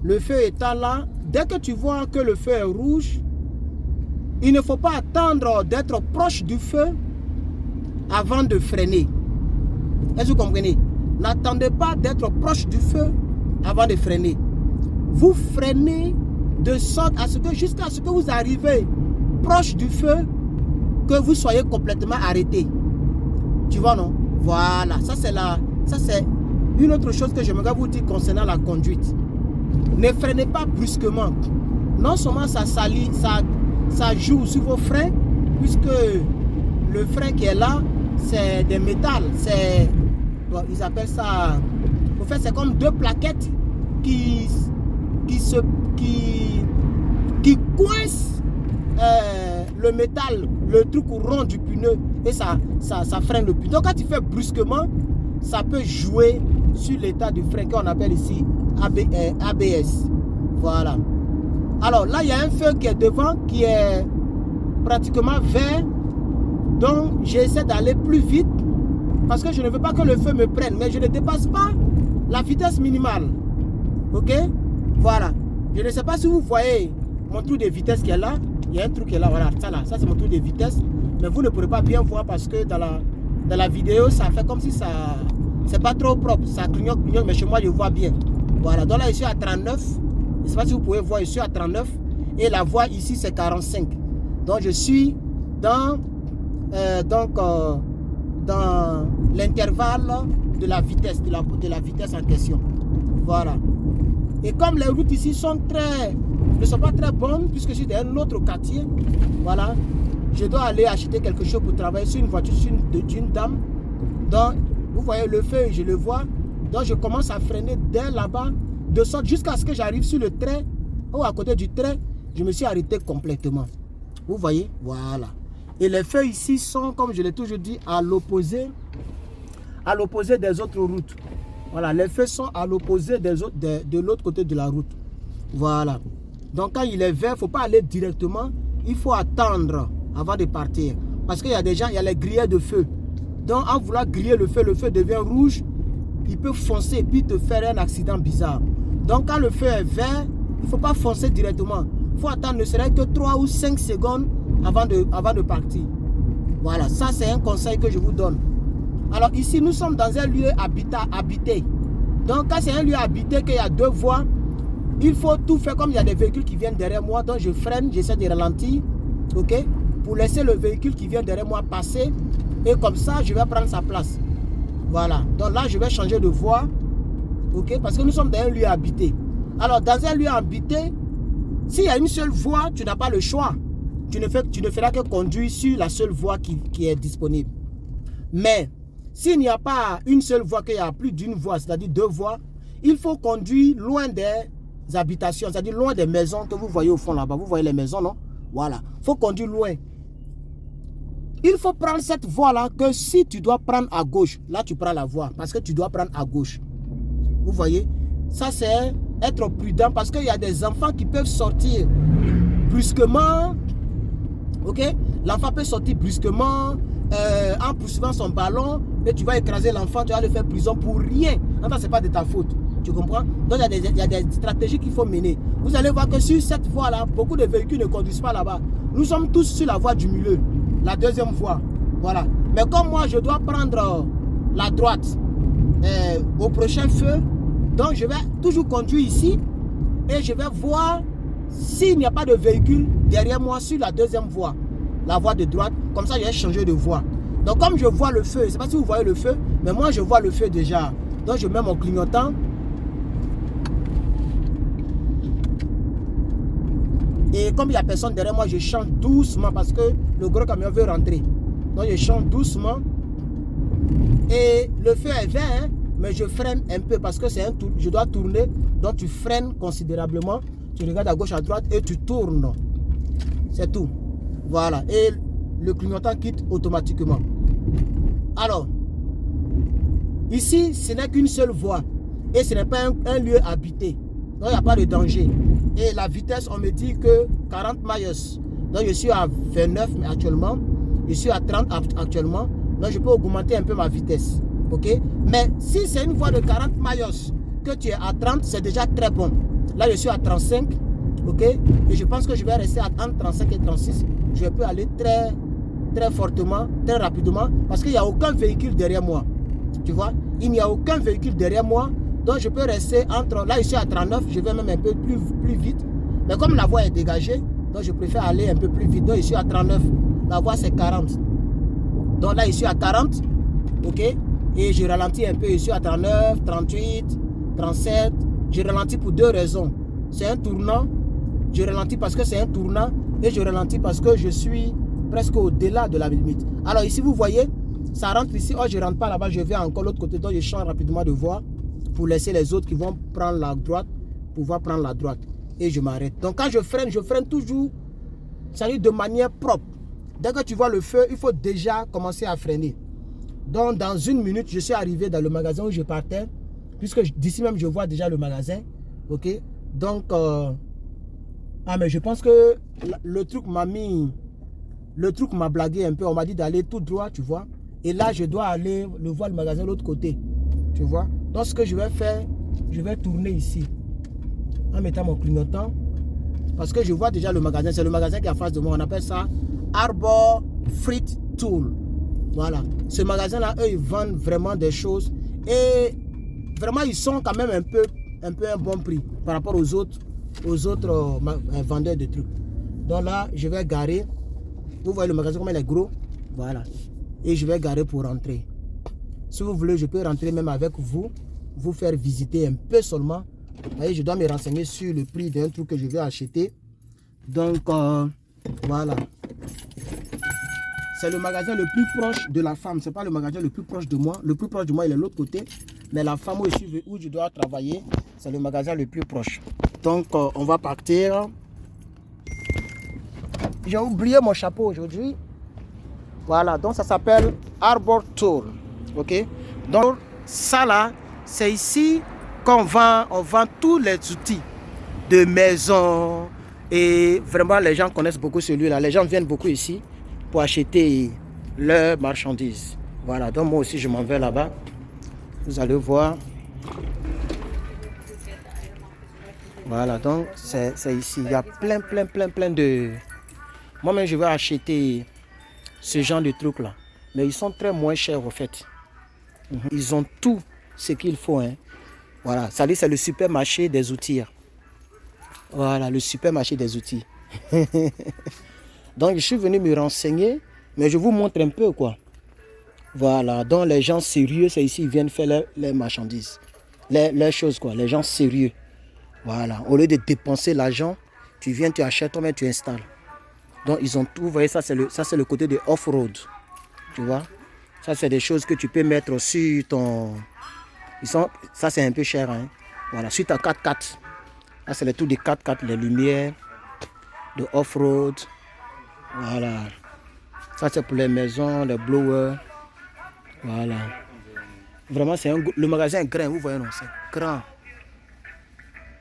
Le feu étant là, dès que tu vois que le feu est rouge, il ne faut pas attendre d'être proche du feu avant de freiner. Est-ce que vous comprenez? N'attendez pas d'être proche du feu avant de freiner. Vous freinez de sorte à ce que jusqu'à ce que vous arrivez proche du feu, que vous soyez complètement arrêté. Tu vois, non? Voilà, ça c'est une autre chose que j'aimerais vous dire concernant la conduite. Ne freinez pas brusquement. Non seulement ça joue sur vos freins, puisque le frein qui est là, c'est des métals. C'est, bon, ils appellent ça, en fait, c'est comme deux plaquettes qui coincent le métal, le truc rond du pneu, et ça freine le pneu. Donc quand tu fais brusquement, ça peut jouer sur l'état du frein qu'on appelle ici ABS. Voilà. Alors là, il y a un feu qui est devant, qui est pratiquement vert. Donc j'essaie d'aller plus vite parce que je ne veux pas que le feu me prenne, mais je ne dépasse pas la vitesse minimale. Ok? Voilà. Je ne sais pas si vous voyez mon trou de vitesse qui est là. Il y a un truc qui est là, voilà, ça c'est mon trou de vitesse. Mais vous ne pourrez pas bien voir parce que dans la vidéo, ça fait comme si ça, c'est pas trop propre. Ça clignote, mais chez moi, je vois bien. Voilà, donc là, je suis à 39. Je ne sais pas si vous pouvez voir, je suis à 39. Et la voie ici, c'est 45. Donc, je suis dans l'intervalle de la vitesse, de la vitesse en question. Voilà. Et comme les routes ici ne sont pas très bonnes, puisque je suis dans un autre quartier, voilà, je dois aller acheter quelque chose pour travailler sur une voiture d'une dame. Donc, vous voyez le feu, je le vois. Donc, je commence à freiner dès là-bas, de sorte jusqu'à ce que j'arrive sur le trait, ou à côté du trait, je me suis arrêté complètement. Vous voyez? Voilà. Et les feux ici sont, comme je l'ai toujours dit, à l'opposé des autres routes. Voilà, les feux sont à l'opposé de l'autre côté de la route. Voilà. Donc quand il est vert, il ne faut pas aller directement. Il faut attendre avant de partir. Parce qu'il y a des gens, il y a les grillets de feu. Donc en voulant griller le feu devient rouge. Il peut foncer et puis te faire un accident bizarre. Donc quand le feu est vert, il ne faut pas foncer directement. Il faut attendre ne serait que 3 ou 5 secondes avant de partir. Voilà, ça c'est un conseil que je vous donne. Alors ici, nous sommes dans un lieu habité. Donc quand c'est un lieu habité, qu'il y a 2 voies, il faut tout faire comme il y a des véhicules qui viennent derrière moi. Donc je freine, j'essaie de ralentir, ok, pour laisser le véhicule qui vient derrière moi passer. Et comme ça, je vais prendre sa place. Voilà, donc là, je vais changer de voie, ok, parce que nous sommes dans un lieu habité. Alors dans un lieu habité, s'il y a une seule voie, tu n'as pas le choix. Tu ne feras que conduire sur la seule voie qui est disponible. Mais s'il n'y a pas une seule voie, qu'il y a plus d'une voie, c'est-à-dire 2 voies, il faut conduire loin des habitations, c'est-à-dire loin des maisons que vous voyez au fond là-bas. Vous voyez les maisons, non? Voilà. Il faut conduire loin. Il faut prendre cette voie-là que si tu dois prendre à gauche, là tu prends la voie parce que tu dois prendre à gauche. Vous voyez? Ça c'est être prudent parce qu'il y a des enfants qui peuvent sortir brusquement. Ok? L'enfant peut sortir brusquement en poursuivant son ballon et tu vas écraser l'enfant, tu vas le faire prison pour rien. Non, ce n'est pas de ta faute. Tu comprends? Donc il y a des stratégies qu'il faut mener. Vous allez voir que sur cette voie-là, beaucoup de véhicules ne conduisent pas là-bas. Nous sommes tous sur la voie du milieu, la deuxième voie. Voilà. Mais comme moi, je dois prendre la droite au prochain feu, donc je vais toujours conduire ici et je vais voir s'il n'y a pas de véhicule derrière moi sur la deuxième voie, la voie de droite. Comme ça, je vais changer de voie. Donc comme je vois le feu, je ne sais pas si vous voyez le feu, mais moi je vois le feu déjà. Donc je mets mon clignotant. Et comme il n'y a personne derrière moi, je change doucement parce que le gros camion veut rentrer. Donc je change doucement. Et le feu est vert, hein, mais je freine un peu parce que c'est un tour. Je dois tourner. Donc tu freines considérablement. Tu regardes à gauche, à droite et tu tournes. C'est tout. Voilà. Et le clignotant quitte automatiquement. Alors, ici, ce n'est qu'une seule voie. Et ce n'est pas un lieu habité. Donc, il n'y a pas de danger. Et la vitesse, on me dit que 40 miles. Donc, je suis à 29 actuellement. Je suis à 30 actuellement. Donc, je peux augmenter un peu ma vitesse. OK? Mais si c'est une voie de 40 miles que tu es à 30, c'est déjà très bon. Là, je suis à 35. Ok? Et je pense que je vais rester entre 35 et 36. Je peux aller très fortement, très rapidement. Parce qu'il n'y a aucun véhicule derrière moi. Tu vois? Il n'y a aucun véhicule derrière moi. Donc, je peux rester entre... Là, je suis à 39. Je vais même un peu plus vite. Mais comme la voie est dégagée, donc je préfère aller un peu plus vite. Donc, je suis à 39. La voie, c'est 40. Donc là, je suis à 40. Ok? Et je ralentis un peu. Je suis à 39, 38, 37. Je ralentis pour deux raisons. C'est un tournant. Je ralentis parce que c'est un tournant. Et je ralentis parce que je suis presque au-delà de la limite. Alors ici, vous voyez, ça rentre ici. Oh, je ne rentre pas là-bas. Je vais encore l'autre côté. Donc, je change rapidement de voie pour laisser les autres qui vont prendre la droite, pouvoir prendre la droite. Et je m'arrête. Donc, quand je freine toujours, ça dit de manière propre. Dès que tu vois le feu, il faut déjà commencer à freiner. Donc, dans une minute, je suis arrivé dans le magasin où je partais. Puisque d'ici même, je vois déjà le magasin. Ok? Donc, mais je pense que le truc m'a mis... Le truc m'a blagué un peu. On m'a dit d'aller tout droit, tu vois. Et là, je dois aller voir le magasin de l'autre côté. Tu vois. Donc, ce que je vais faire, je vais tourner ici. En mettant mon clignotant. Parce que je vois déjà le magasin. C'est le magasin qui est en face de moi. On appelle ça Arbor Fruit Tool. Voilà. Ce magasin-là, eux, ils vendent vraiment des choses. Et vraiment, ils sont quand même un peu un bon prix par rapport aux autres vendeurs de trucs. Donc là, je vais garer. Vous voyez le magasin, comment il est gros. Voilà. Et je vais garer pour rentrer. Si vous voulez, je peux rentrer même avec vous. Vous faire visiter un peu seulement. Vous voyez, je dois me renseigner sur le prix d'un truc que je vais acheter. Donc, voilà. C'est le magasin le plus proche de la femme. Ce n'est pas le magasin le plus proche de moi. Le plus proche de moi, il est de l'autre côté. Mais la femme où je dois travailler, c'est le magasin le plus proche. Donc, on va partir. J'ai oublié mon chapeau aujourd'hui. Voilà, donc ça s'appelle Arbor Tool. Ok? Donc, ça là, c'est ici qu'on vend tous les outils de maison. Et vraiment, les gens connaissent beaucoup celui-là. Les gens viennent beaucoup ici pour acheter leurs marchandises. Voilà, donc moi aussi, je m'en vais là-bas. Vous allez voir. Voilà, donc c'est ici. Il y a plein de... Moi-même, je vais acheter ce genre de trucs-là. Mais ils sont très moins chers, au fait. Ils ont tout ce qu'il faut. Hein. Voilà, ça dit, c'est le supermarché des outils. Voilà, le supermarché des outils. Donc, je suis venu me renseigner, mais je vous montre un peu, quoi. Voilà, donc les gens sérieux, c'est ici, ils viennent faire les marchandises. Les choses, quoi, les gens sérieux. Voilà, au lieu de dépenser l'argent, tu viens, tu achètes, toi-même, tu installes. Donc, ils ont tout, vous voyez, ça, c'est le côté de off-road. Tu vois? Ça, c'est des choses que tu peux mettre sur ton... Ça, c'est un peu cher, hein. Voilà, sur ta 4x4. Là, c'est le tout des 4x4, les lumières, de off-road. Voilà. Ça, c'est pour les maisons, les blowers. Voilà. Vraiment, le magasin est grand, vous voyez, non? C'est grand.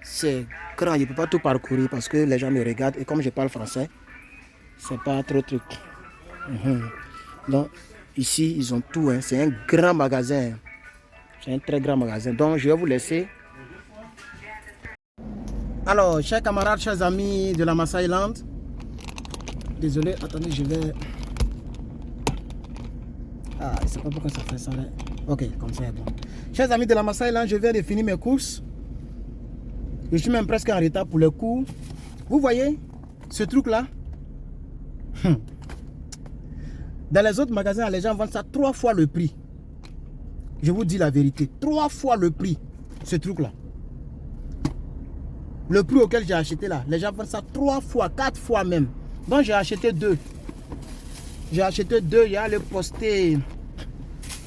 C'est grand. Je ne peux pas tout parcourir parce que les gens me regardent. Et comme je parle français, c'est pas trop truc. Donc, ici, ils ont tout. Hein. C'est un grand magasin. C'est un très grand magasin. Donc, je vais vous laisser. Alors, chers camarades, chers amis de la Masai Land. Désolé, attendez, je vais... Ah, je ne sais pas pourquoi ça fait ça là. Ok, comme ça est bon. Chers amis de la Masai Land, je viens de finir mes courses. Je suis même presque en retard pour les cours. Vous voyez ce truc là? Dans les autres magasins, les gens vendent ça 3 fois le prix. Je vous dis la vérité. 3 fois le prix, ce truc là. Le prix auquel j'ai acheté là, les gens vendent ça 3 fois, 4 fois même. Donc j'ai acheté 2. J'ai acheté 2, il y a le poster.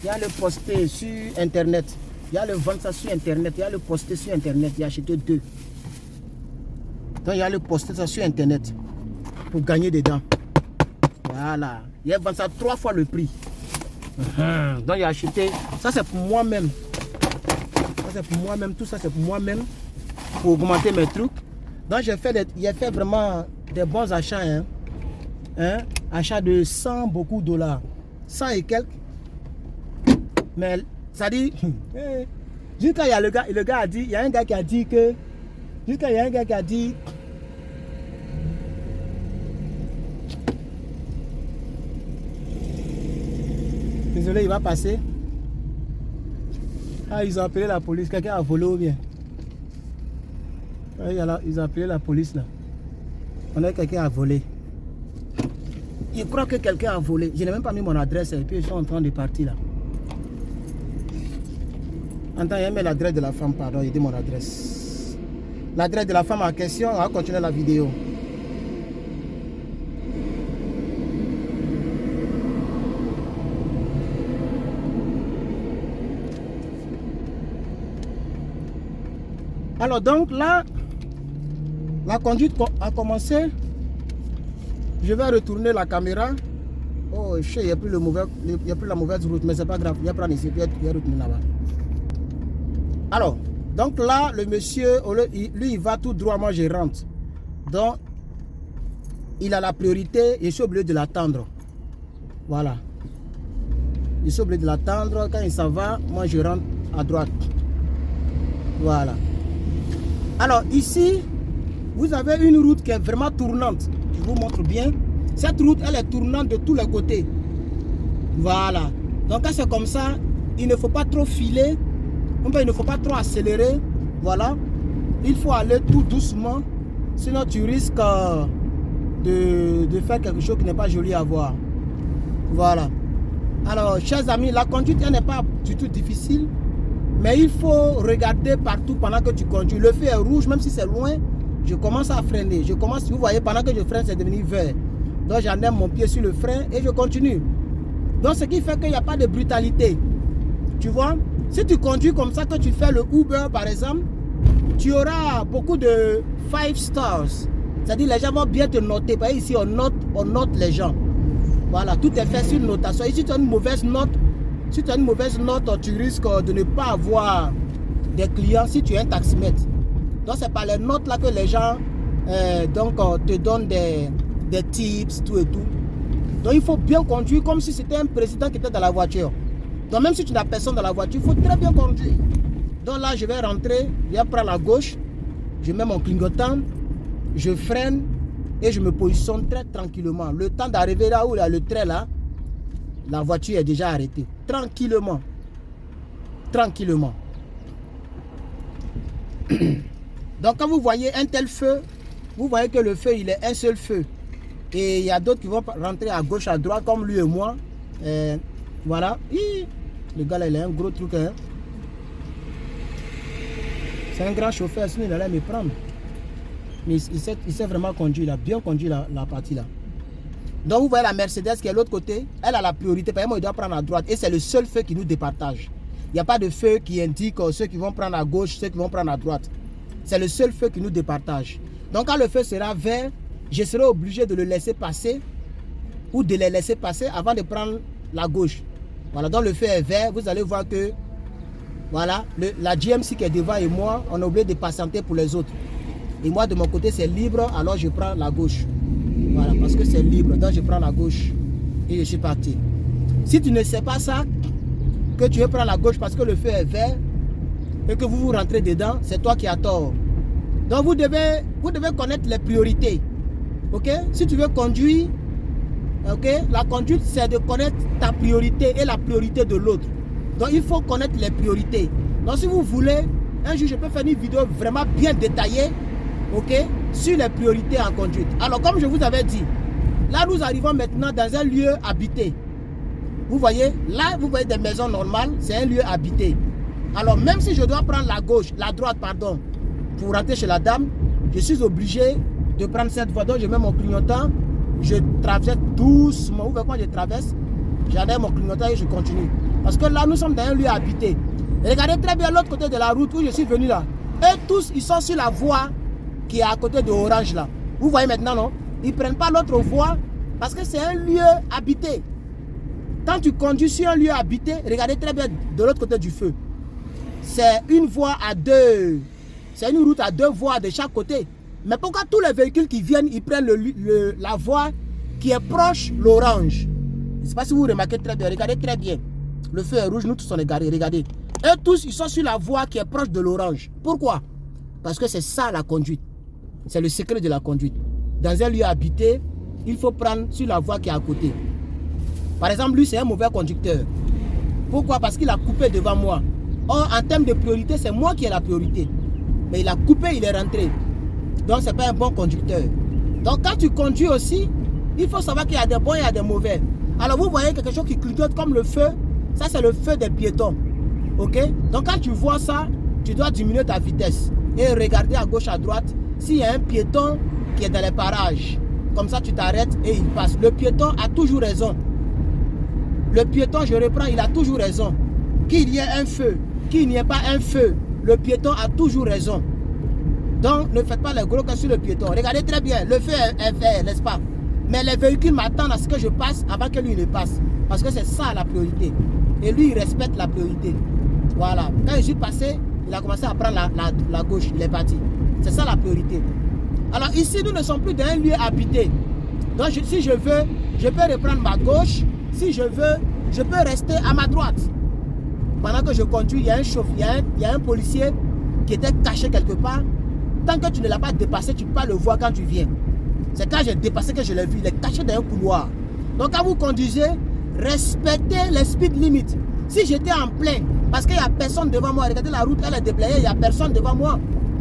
Il y a le poster sur internet. Il y a le vendre ça sur internet. Il y a le poster sur internet. J'ai acheté 2. Donc il y a le poster ça sur internet. Pour gagner dedans. Voilà. Il y a vendu ça 3 fois le prix. Donc j'ai acheté. Ça c'est pour moi-même. Ça c'est pour moi-même. Tout ça c'est pour moi-même. Pour augmenter mes trucs. Donc j'ai fait vraiment des bons achats. Achat de 100 beaucoup $. 100 et quelques. Mais ça dit. Juste quand il y a le gars a dit. Il y a un gars qui a dit que. Jusqu'à il y a un gars qui a dit... Désolé, il va passer. Ah, ils ont appelé la police. Quelqu'un a volé ou bien? Oui, ils ont appelé la police là. On a quelqu'un a volé. Je crois que quelqu'un a volé. Je n'ai même pas mis mon adresse et puis ils sont en train de partir là. Attends, il y a l'adresse de la femme, pardon, il dit mon adresse. L'adresse de la femme en question, on va continuer la vidéo. Alors donc là, la conduite a commencé. Je vais retourner la caméra. Oh, je sais, il n'y a plus la mauvaise route, mais c'est pas grave. Il y a prendre ici, puis il y a retourner là-bas. Alors, donc là, le monsieur, lui, il va tout droit, moi je rentre. Donc, il a la priorité, je suis obligé de l'attendre. Voilà. Je suis obligé de l'attendre. Quand il s'en va, moi je rentre à droite. Voilà. Alors ici, vous avez une route qui est vraiment tournante. Je vous montre bien. Cette route, elle est tournante de tous les côtés. Voilà. Donc quand c'est comme ça, il ne faut pas trop filer. Il ne faut pas trop accélérer. Voilà. Il faut aller tout doucement. Sinon tu risques de faire quelque chose qui n'est pas joli à voir. Voilà. Alors, chers amis, la conduite, elle n'est pas du tout difficile. Mais il faut regarder partout pendant que tu conduis. Le feu est rouge, même si c'est loin, je commence à freiner. Je commence, vous voyez, pendant que je freine, c'est devenu vert. Donc j'enlève mon pied sur le frein et je continue. Donc ce qui fait qu'il n'y a pas de brutalité. Tu vois, si tu conduis comme ça, que tu fais le Uber par exemple, tu auras beaucoup de 5 stars. C'est-à-dire les gens vont bien te noter. Parce ici on note les gens. Voilà, tout est fait sur une notation. Et si tu as une mauvaise note, tu risques de ne pas avoir des clients si tu es un taximètre. Donc c'est par les notes là que les gens te donnent des tips, tout et tout. Donc il faut bien conduire comme si c'était un président qui était dans la voiture. Donc même si tu n'as personne dans la voiture, il faut très bien conduire. Donc là je vais rentrer, je vais prendre la gauche, je mets mon clignotant, je freine et je me positionne très tranquillement. Le temps d'arriver là où il y a le trait là, la voiture est déjà arrêtée. Tranquillement. Tranquillement. Donc quand vous voyez un tel feu, vous voyez que le feu, il est un seul feu. Et il y a d'autres qui vont rentrer à gauche, à droite, comme lui et moi. Voilà. Le gars là, il a un gros truc. Hein. C'est un grand chauffeur, sinon il allait me prendre. Mais il sait vraiment conduire, il a bien conduit la partie là. Donc vous voyez la Mercedes qui est de l'autre côté, elle a la priorité. Par exemple, il doit prendre à droite et c'est le seul feu qui nous départage. Il n'y a pas de feu qui indique ceux qui vont prendre à gauche, ceux qui vont prendre à droite. C'est le seul feu qui nous départage. Donc quand le feu sera vert, je serai obligé de le laisser passer ou de les laisser passer avant de prendre la gauche. Voilà, donc le feu est vert, vous allez voir que voilà, la GMC qui est devant et moi, on est obligé de patienter pour les autres. Et moi de mon côté c'est libre, alors je prends la gauche. Voilà, parce que c'est libre, donc je prends la gauche et je suis parti. Si tu ne sais pas ça, que tu veux prendre la gauche parce que le feu est vert et que vous rentrez dedans, c'est toi qui as tort. Donc vous devez connaître les priorités. Ok? Si tu veux conduire, ok? La conduite c'est de connaître ta priorité et la priorité de l'autre. Donc il faut connaître les priorités. Donc si vous voulez, un jour je peux faire une vidéo vraiment bien détaillée, ok, sur les priorités en conduite. Alors comme je vous avais dit, là nous arrivons maintenant dans un lieu habité. Vous voyez, là vous voyez des maisons normales, c'est un lieu habité. Alors même si je dois prendre la droite pardon, pour rentrer chez la dame, je suis obligé de prendre cette voie. Donc je mets mon clignotant, je traverse doucement. Vous voyez comment je traverse? J'enlève mon clignotant et je continue. Parce que là nous sommes dans un lieu habité. Et regardez très bien l'autre côté de la route où je suis venu là. Et tous ils sont sur la voie qui est à côté de Orange là. Vous voyez maintenant non? Ils ne prennent pas l'autre voie parce que c'est un lieu habité. Quand tu conduis sur un lieu habité, regardez très bien de l'autre côté du feu. C'est une voie à deux. C'est une route à deux voies de chaque côté. Mais pourquoi tous les véhicules qui viennent, ils prennent la voie qui est proche l'orange? Je ne sais pas si vous remarquez très bien. Regardez très bien. Le feu est rouge, nous tous on est garés. Regardez. Et tous, ils sont sur la voie qui est proche de l'orange. Pourquoi? Parce que c'est ça la conduite. C'est le secret de la conduite. Dans un lieu habité, il faut prendre sur la voie qui est à côté. Par exemple, lui, c'est un mauvais conducteur. Pourquoi? Parce qu'il a coupé devant moi. Or, en termes de priorité, c'est moi qui ai la priorité. Mais il a coupé, il est rentré. Donc, ce n'est pas un bon conducteur. Donc, quand tu conduis aussi, il faut savoir qu'il y a des bons et il y a des mauvais. Alors, vous voyez quelque chose qui clignote comme le feu. Ça, c'est le feu des piétons. OK? Donc, quand tu vois ça, tu dois diminuer ta vitesse et regarder à gauche, à droite s'il y a un piéton qui est dans les parages. Comme ça, tu t'arrêtes et il passe. Le piéton a toujours raison. Le piéton, je reprends, il a toujours raison. Qu'il y ait un feu, qu'il n'y ait pas un feu, le piéton a toujours raison. Donc, ne faites pas les gros cas sur le piéton. Regardez très bien, le feu est vert, n'est-ce pas? Mais les véhicules m'attendent à ce que je passe avant que lui ne passe. Parce que c'est ça la priorité. Et lui, il respecte la priorité. Voilà. Quand je suis passé, il a commencé à prendre la gauche, il est parti. C'est ça la priorité. Alors ici, nous ne sommes plus dans un lieu habité. Donc si je veux, je peux reprendre ma gauche. Si je veux, je peux rester à ma droite. Pendant que je conduis, il y a un chauffeur, il y a un policier qui était caché quelque part. Tant que tu ne l'as pas dépassé, tu peux pas le voir quand tu viens. C'est quand j'ai dépassé que je l'ai vu. Il est caché dans un couloir. Donc quand vous conduisez, respectez les speed limits. Si j'étais en plein, parce qu'il n'y a personne devant moi, regardez la route, elle est déblayée, il n'y a personne devant moi.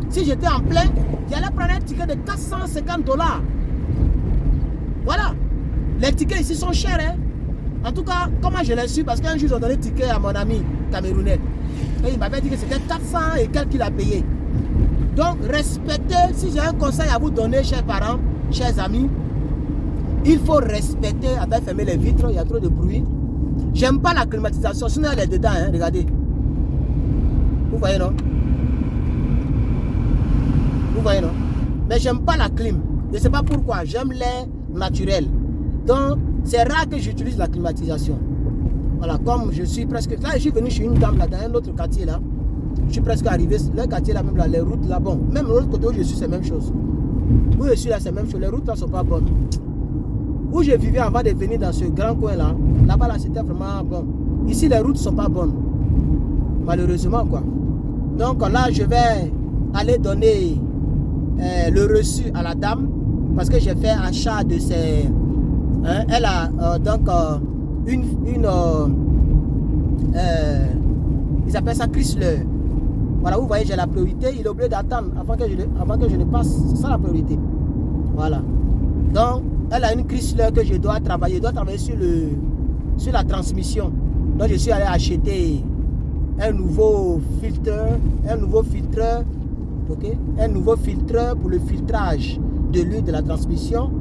Si j'étais en plein, j'allais prendre un ticket de 450 $. Voilà. Les tickets ici sont chers. Hein? En tout cas, comment je l'ai su? Parce qu'un jour, ils ont donné le ticket à mon ami camerounais. Et il m'avait dit que c'était 400 et quelques qu'il a payé. Donc, respectez, si j'ai un conseil à vous donner, chers parents, chers amis, il faut respecter, avec fermer les vitres, il y a trop de bruit. J'aime pas la climatisation, sinon elle est dedans, hein, regardez. Vous voyez, non? Vous voyez, non? Mais j'aime pas la clim. Je ne sais pas pourquoi, j'aime l'air naturel. Donc, c'est rare que j'utilise la climatisation. Voilà, comme je suis presque... Là, je suis venu chez une dame, là, dans un autre quartier, là. Je suis presque arrivé, le quartier, là, même là, les routes, là, bon. Même l'autre côté où je suis, c'est la même chose. Où je suis, là, c'est la même chose. Les routes, là, ne sont pas bonnes. Où je vivais avant de venir dans ce grand coin, là, là-bas, là, c'était vraiment bon. Ici, les routes ne sont pas bonnes. Malheureusement, quoi. Donc, là, je vais aller donner le reçu à la dame, parce que j'ai fait achat de ses... Hein, elle a donc ils appellent ça Chrysler. Voilà, vous voyez, j'ai la priorité. Il est obligé d'attendre avant que je ne passe. C'est ça la priorité. Voilà. Donc, elle a une Chrysler que je dois travailler. Je dois travailler sur la transmission. Donc, je suis allé acheter un nouveau filtreur. Okay? Un nouveau filtreur pour le filtrage de l'huile de la transmission.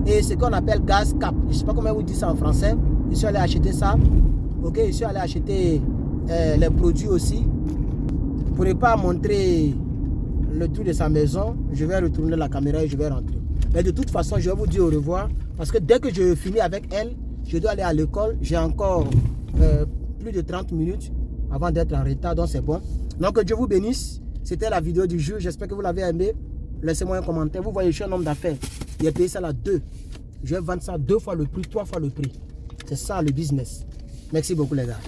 Et ce qu'on appelle gaz cap. Je ne sais pas comment vous dites ça en français. Je suis allé acheter ça. Ok, je suis allé acheter les produits aussi. Pour ne pas montrer le tour de sa maison, je vais retourner la caméra et je vais rentrer. Mais de toute façon, je vais vous dire au revoir. Parce que dès que je finis avec elle, je dois aller à l'école. J'ai encore plus de 30 minutes avant d'être en retard. Donc c'est bon. Donc que Dieu vous bénisse. C'était la vidéo du jour. J'espère que vous l'avez aimé. Laissez-moi un commentaire. Vous voyez, je suis un homme d'affaires. Il a payé ça là 2. Je vais vendre ça 2 fois le prix, 3 fois le prix. C'est ça le business. Merci beaucoup les gars.